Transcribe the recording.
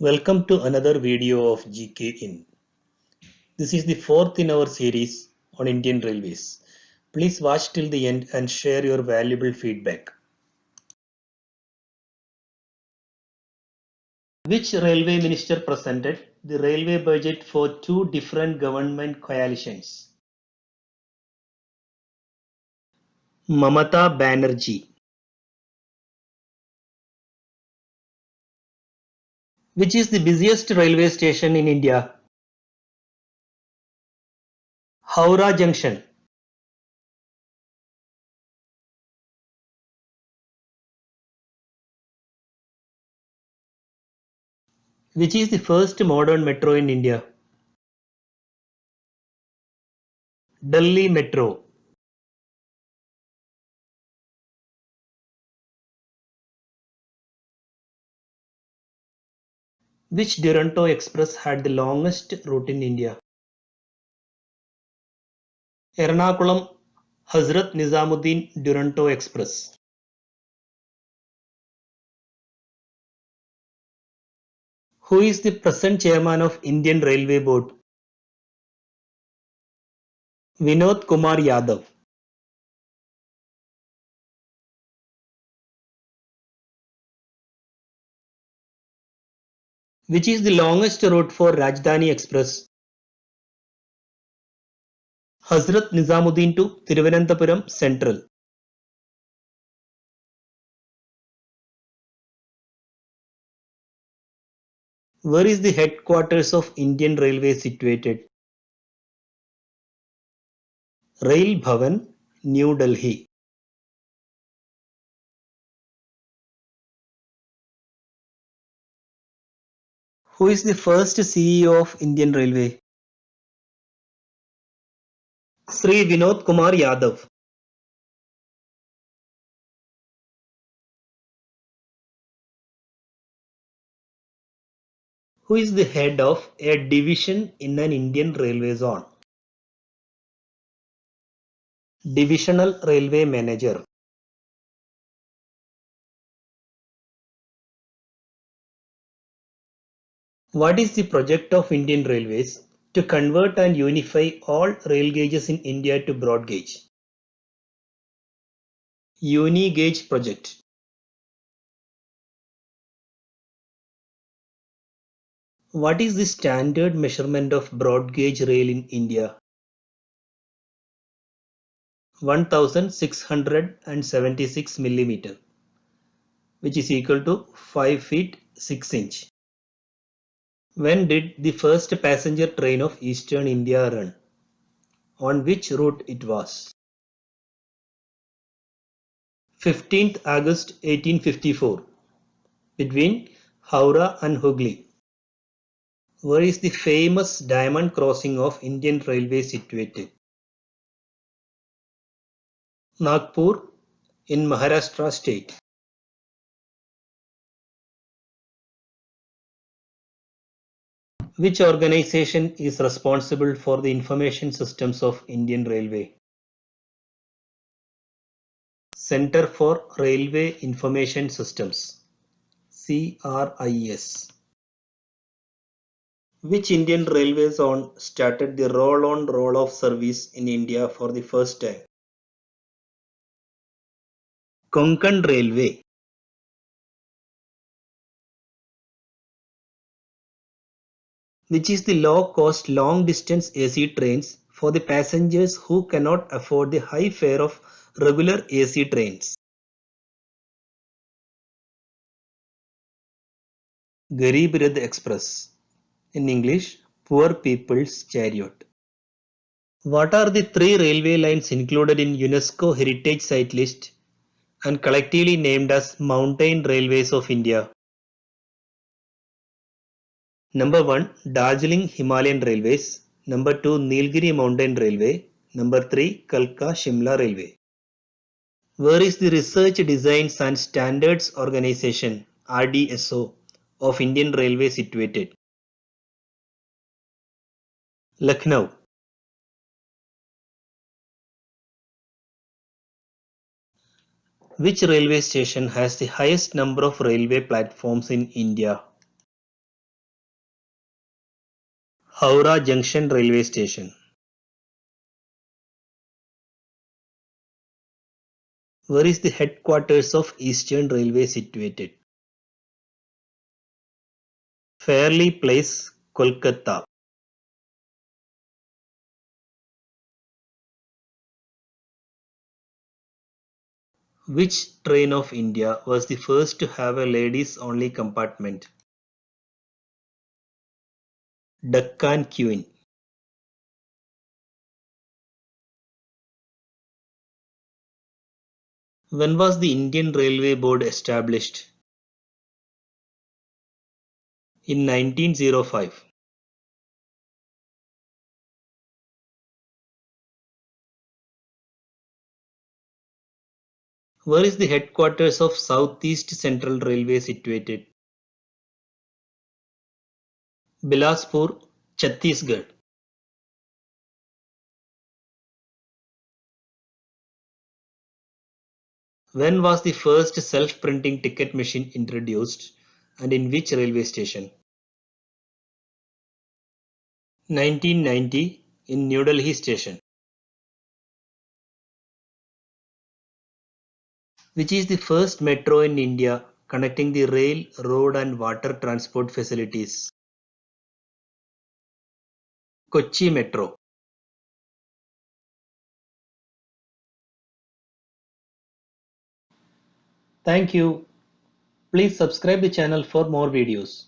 Welcome to another video of GK In. This is the fourth in our series on Indian Railways. Please watch till the end and share your valuable feedback. Which railway minister presented the railway budget for two different government coalitions? Mamata Banerjee. Which is the busiest railway station in India? Howrah Junction. Which is the first modern metro in India? Delhi Metro. Which Duronto Express had the longest route in India? Ernakulam Hazrat Nizamuddin Duronto Express. Who is the present chairman of Indian Railway Board? Vinod Kumar Yadav. Which is the longest route for Rajdhani Express? Hazrat Nizamuddin to Thiruvananthapuram Central. Where is the headquarters of Indian Railway situated? Rail Bhavan, New Delhi. Who is the first CEO of Indian Railway? Sri Vinod Kumar Yadav. Who is the head of a division in an Indian railway zone? Divisional Railway Manager. What is the project of Indian Railways to convert and unify all rail gauges in India to broad gauge? Uni-Gauge Project. What is the standard measurement of broad gauge rail in India? 1676 millimeter, which is equal to 5 feet 6 inch. When did the first passenger train of Eastern India run? On which route it was? 15th August 1854, between Howrah and Hooghly. Where is the famous diamond crossing of Indian Railway situated? Nagpur in Maharashtra state. Which organization is responsible for the information systems of Indian Railway? Center for Railway Information Systems, CRIS. Which Indian railway zone started the roll-on roll-off service in India for the first time? Konkan Railway. Which is the low-cost long-distance AC trains for the passengers who cannot afford the high fare of regular AC trains? Garib Rath Express. In English, Poor People's Chariot. What are the three railway lines included in UNESCO Heritage Site List and collectively named as Mountain Railways of India? Number 1, Darjeeling Himalayan Railways. Number 2, Nilgiri Mountain Railway. Number 3, Kalka Shimla Railway. Where is the Research Designs and Standards Organization RDSO of Indian Railway situated? Lucknow. Which railway station has the highest number of railway platforms in India? Howrah Junction Railway Station. Where is the headquarters of Eastern Railway situated? Fairley Place, Kolkata. Which train of India was the first to have a ladies only compartment? Deccan Queen. When was the Indian Railway Board established? In 1905. Where is the headquarters of Southeast Central Railway situated? Bilaspur, Chhattisgarh. When was the first self-printing ticket machine introduced and in which railway station? 1990 in New Delhi station. Which is the first metro in India connecting the rail, road and water transport facilities? Kochi Metro. Thank you. Please subscribe the channel for more videos.